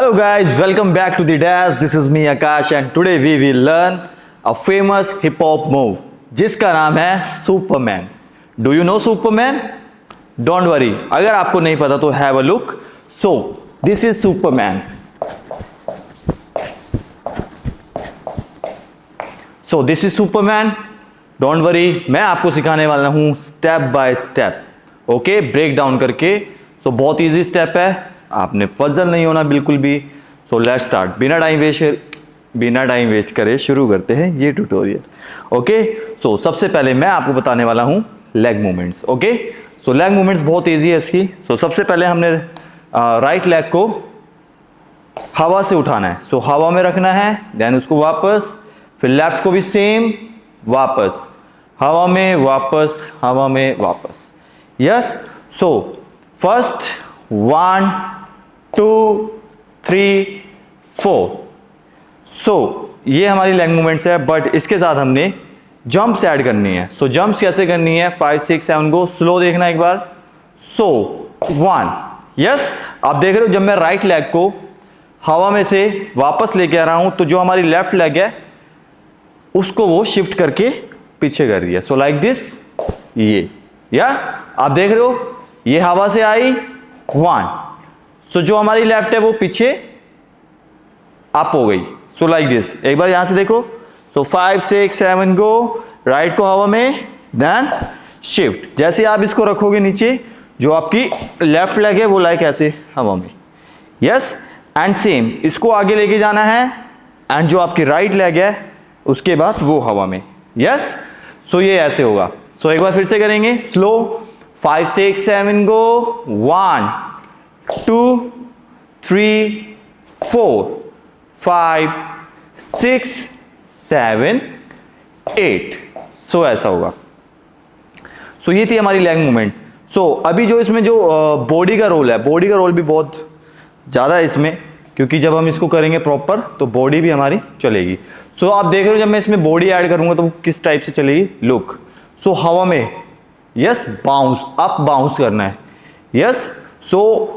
Hello guys, welcome back to the Dash. This is me Akash and today we will learn a famous hip hop move जिसका नाम है Superman. Do you know Superman? Don't worry, अगर आपको नहीं पता तो have a look. So this is Superman. So this is Superman. Don't worry, मैं आपको सिखाने वाला हूँ step by step. Okay, break down करके. सो बहुत इजी स्टेप है, आपने फजल नहीं होना बिल्कुल भी. So let's start. बिना टाइम वेस्ट करे शुरू करते हैं ये ट्यूटोरियल. ओके, सो सबसे पहले मैं आपको बताने वाला हूँ लेग मूवमेंट्स. ओके, सो लेग मूवमेंट्स बहुत इजी है इसकी. सो सबसे पहले हमने राइट लेग को हवा से उठाना है. सो हवा में रखना है, देन उसको वापस, फिर लेफ्ट को भी सेम, वापस हवा में, वापस हवा में, वापस. Yes, so first 1 2 3 4. सो ये हमारी लेग मूवमेंट्स है, बट इसके साथ हमने जंप्स ऐड करनी है. सो जंप्स कैसे करनी है? 5 6 7 को स्लो देखना एक बार. सो 1. यस, आप देख रहे हो जब मैं राइट लेग को हवा में से वापस लेके आ रहा हूं तो जो हमारी लेफ्ट लेग है उसको वो शिफ्ट करके पीछे कर रही है. So like this. ये या आप देख रहे हो ये हवा से आई 1. सो जो हमारी लेफ्ट है वो पीछे अप हो गई. So like this. एक बार यहां से देखो. सो 5 6 7 गो, राइट को हवा में, देन शिफ्ट. जैसे आप इसको रखोगे नीचे, जो आपकी लेफ्ट लेग है वो लाइक ऐसे हवा में. यस, एंड सेम इसको आगे लेके जाना है, एंड जो आपकी राइट लेग है उसके बाद वो हवा में. यस, सो ये ऐसे होगा. सो एक बार फिर से करेंगे स्लो. 5 6 7 गो. 1 2 3 4 5 6 7 8. सो ऐसा होगा. सो ये थी हमारी लेग मूवमेंट. सो अभी जो इसमें जो बॉडी का रोल है, बॉडी का रोल भी बहुत ज़्यादा है इसमें, क्योंकि जब हम इसको करेंगे प्रॉपर तो बॉडी भी हमारी चलेगी. सो आप देख रहे हो जब मैं इसमें बॉडी ऐड करूंगा तो वो किस टाइप से चलेगी. लुक. सो हवा में, यस, बाउंस अप, बाउंस करना है. यस, सो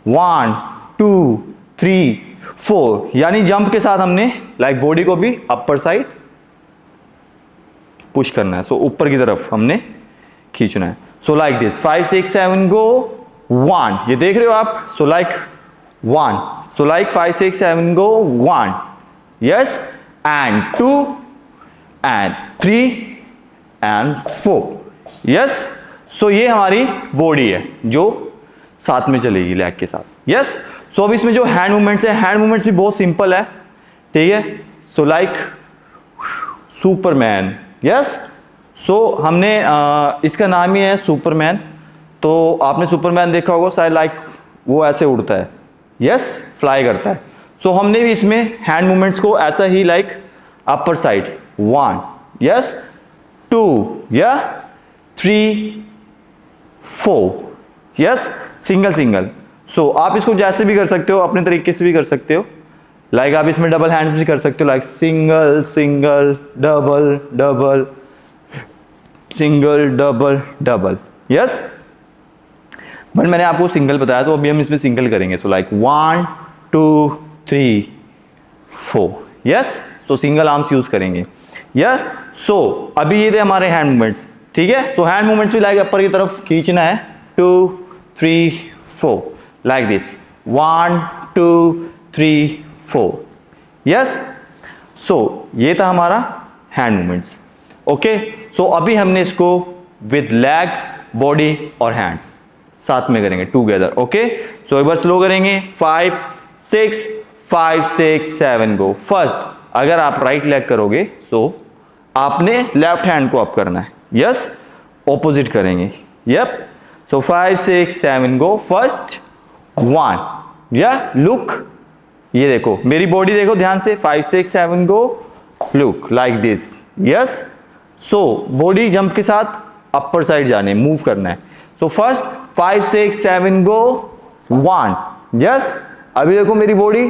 1 2 3 4, यानी जंप के साथ हमने लाइक बॉडी को भी अपर साइड पुश करना है. सो ऊपर की तरफ हमने खींचना है. So like this. 5 6 7 गो. 1, ये देख रहे हो आप. So like 1. So like 5 6 7 go. 1. Yes, and 2 and 3 and 4. Yes, so ये हमारी बॉडी है जो साथ में चलेगी लेग के साथ. यस, सो अब इसमें जो हैंड मूवमेंट्स है, हैंड मूवमेंट्स भी बहुत सिंपल है. ठीक है. So like Superman. यस, सो हमने इसका नाम ही है सुपरमैन. तो आपने सुपरमैन देखा होगा शायद, लाइक वो ऐसे उड़ता है. यस, फ्लाई करता है. सो हमने भी इसमें हैंड मूवमेंट्स को ऐसा ही लाइक अपर साइड 1, यस, 2, या 3 4, यस, सिंगल सिंगल. सो आप इसको जैसे भी कर सकते हो, अपने तरीके से भी कर सकते हो. लाइक आप इसमें डबल हैंड्स भी कर सकते हो, like single single double double single double double. Yes, but मैंने आपको सिंगल बताया तो अभी हम इसमें सिंगल करेंगे. सो लाइक 1 2 3 4. यस, तो सिंगल आर्म्स यूज करेंगे. यस, सो अभी ये थे हमारे हैंड मूवमेंट्स. ठीक है. सो हैंड मूवमेंट्स भी लाइक अपर की तरफ खींचना है. 2 3 4 लाइक दिस. 1 2 3 4. यस, सो ये था हमारा हैंड मूवमेंट्स. ओके, सो अभी हमने इसको विद लेग, बॉडी और हैंड्स साथ में करेंगे टुगेदर. ओके, सो एक बार स्लो करेंगे. 5 6 5 6 7 गो. फर्स्ट अगर आप राइट लेग करोगे तो आपने लेफ्ट हैंड को अप करना है. यस, ऑपोजिट करेंगे. यप, सो 5 6 7 गो. फर्स्ट 1, या लुक, ये देखो मेरी बॉडी देखो ध्यान से. 5 6 7 गो. Look like this. Yes, so body jump के साथ अपर साइड जाने, मूव करना है. So first 5 6 7 go. 1. यस, अभी देखो मेरी बॉडी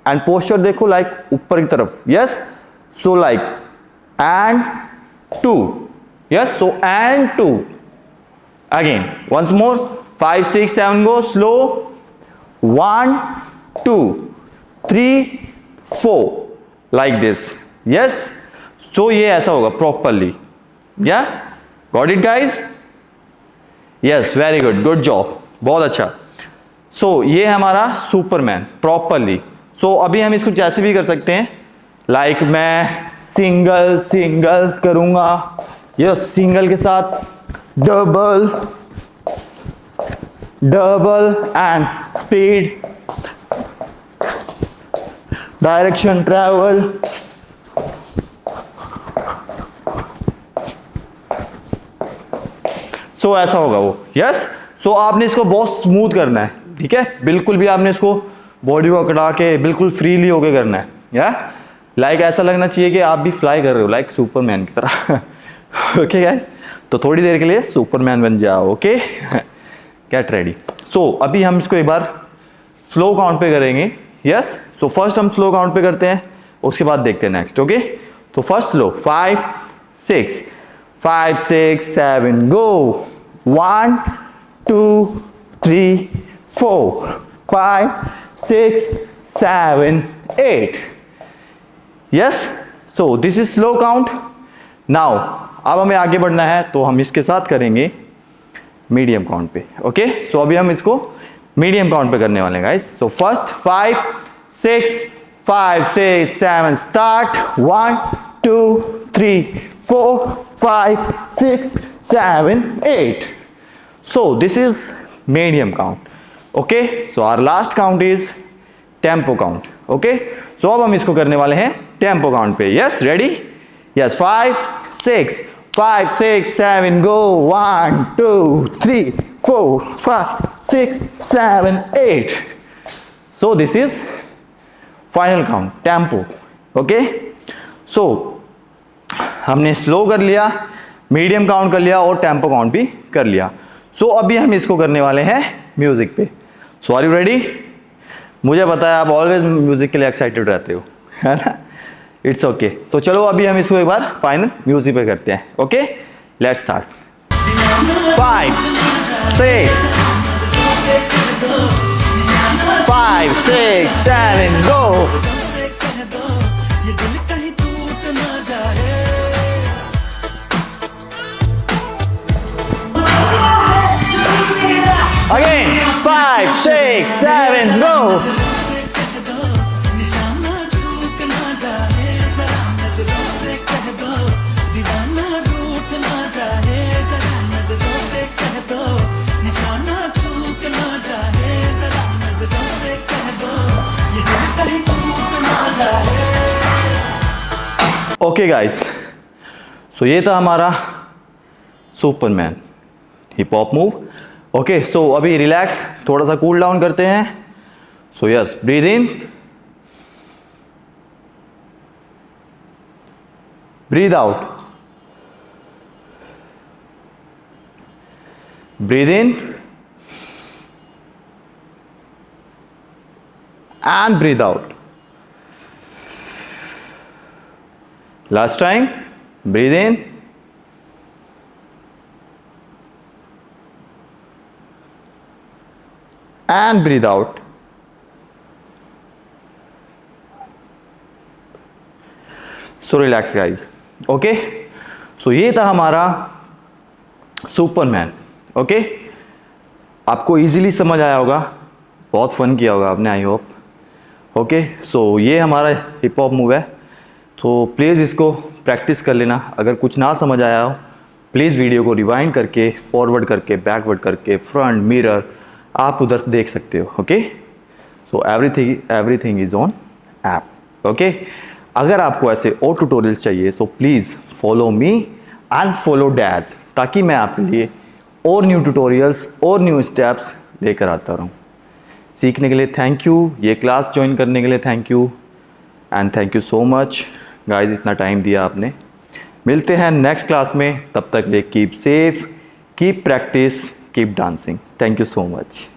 एंड पोस्चर देखो लाइक ऊपर की तरफ. Yes, so like and 2. Yes, so and 2 again. Once more. 5 6 7 go. Slow. 1 2 3 4 like this. Yes, so ये ऐसा होगा प्रॉपरली. या got it guys? Yes, very good, good job, बहुत अच्छा. सो ये हमारा सुपरमैन प्रॉपरली. सो अभी हम इसको जैसे भी कर सकते हैं. लाइक मैं सिंगल सिंगल करूंगा, ये सिंगल के साथ double double and speed, direction travel. So ऐसा होगा वो. यस, सो आपने इसको बहुत स्मूथ करना है. ठीक है, बिल्कुल भी आपने इसको बॉडी को अकड़ा के बिल्कुल फ्रीली होके करना है. या लाइक ऐसा लगना चाहिए कि आप भी फ्लाई कर रहे हो लाइक सुपरमैन की तरह. ओके गाइस, तो थोड़ी देर के लिए सुपरमैन बन जाओ. Okay, get ready. सो अभी हम इसको एक बार स्लो काउंट पे करेंगे. यस, सो फर्स्ट हम स्लो काउंट पे करते हैं, उसके बाद देखते हैं नेक्स्ट. ओके, तो first slow 5 6 5 6 7 go. 1 2 3 4 5 6 7 8. Yes, so this is slow count. Now अब हमें आगे बढ़ना है, तो हम इसके साथ करेंगे मीडियम काउंट पे. ओके, सो अभी हम इसको मीडियम काउंट पे करने वाले हैं guys. So first 5 6 5 6 7 start. 1 2 3 4 5 6 7 8. So this is medium count. Okay, so our last count is tempo count. Okay, so अब हम इसको करने वाले हैं tempo count पे. Yes, ready? Yes, 5 6 5 6 7 go. 1 2 3 4 5 6 7 8. So this is final count, tempo. Okay, so हमने slow कर लिया, मीडियम काउंट कर लिया और टेम्पो काउंट भी कर लिया. सो अभी हम इसको करने वाले हैं म्यूजिक पे. सो आर यू रेडी? मुझे पता है आप ऑलवेज म्यूजिक के लिए एक्साइटेड रहते हो, है ना? It's okay. तो चलो अभी हम इसको एक बार फाइनल म्यूजिक पे करते हैं. Okay, let's start. 5 6 5 6 7 go. Again, 5 6 7 go. Okay guys, so ये था हमारा Superman hip hop move. Okay, so अभी रिलैक्स, थोड़ा सा कूल डाउन करते हैं. So yes, breathe in, breathe out, breathe in and breathe out. Last time, breathe in and breathe out. So relax guys. Okay, so ये था हमारा Superman. Okay, आपको easily समझ आया होगा, बहुत फन किया होगा आपने, आई होप. ओके, सो ये हमारा हिप हॉप मूव है, तो प्लीज़ इसको प्रैक्टिस कर लेना. अगर कुछ ना समझ आया हो, प्लीज़ वीडियो को रिवाइंड करके, फॉरवर्ड करके, बैकवर्ड करके, फ्रंट मिरर आप उधर से देख सकते हो. Okay, so everything is on app. Okay, अगर आपको ऐसे और ट्यूटोरियल्स चाहिए, so please follow me and follow डैज, ताकि मैं आपके लिए और न्यू ट्यूटोरियल्स और न्यू स्टेप्स लेकर आता रहूँ. सीखने के लिए थैंक यू, ये क्लास ज्वाइन करने के लिए thank you, and thank you so much guys, इतना टाइम दिया आपने. मिलते हैं नेक्स्ट क्लास में, तब तक लिए keep safe, keep practice, keep dancing. Thank you so much.